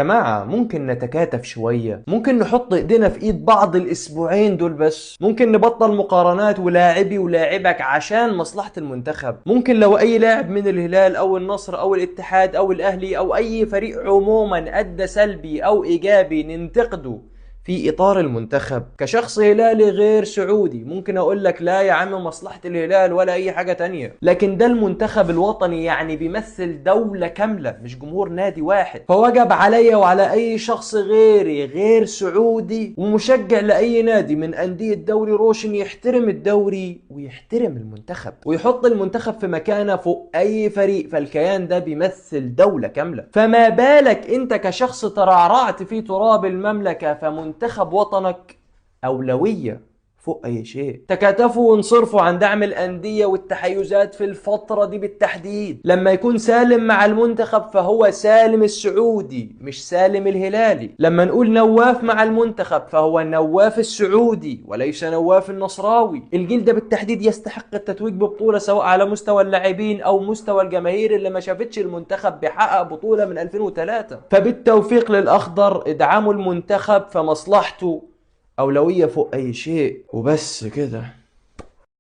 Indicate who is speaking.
Speaker 1: جماعة ممكن نتكاتف شوية، ممكن نحط ايدينا في ايد بعض الاسبوعين دول بس، ممكن نبطل مقارنات ولاعبي ولاعبك عشان مصلحة المنتخب. ممكن لو اي لاعب من الهلال او النصر او الاتحاد او الاهلي او اي فريق عموما ادى سلبي او ايجابي ننتقده في اطار المنتخب. كشخص هلالي غير سعودي ممكن اقول لك لا يا عم مصلحة الهلال ولا اي حاجة تانية، لكن ده المنتخب الوطني، يعني بيمثل دولة كاملة مش جمهور نادي واحد. فوجب عليا وعلى اي شخص غيري غير سعودي ومشجع لاي نادي من اندية دوري روشن يحترم الدوري ويحترم المنتخب ويحط المنتخب في مكانه فوق اي فريق، فالكيان ده بيمثل دولة كاملة. فما بالك انت كشخص ترعرعت في تراب المملكة، فمنتخب وطنك أولوية فوق أي شيء. تكاتفوا وانصرفوا عن دعم الأندية والتحيزات في الفترة دي بالتحديد. لما يكون سالم مع المنتخب فهو سالم السعودي مش سالم الهلالي. لما نقول نواف مع المنتخب فهو نواف السعودي وليس نواف النصراوي. الجيل ده بالتحديد يستحق التتويج ببطولة سواء على مستوى اللاعبين أو مستوى الجماهير اللي ما شافتش المنتخب بيحقق بطولة من 2003. فبالتوفيق للأخضر، ادعموا المنتخب، فمصلحته أولوية فوق أي شيء. وبس كده.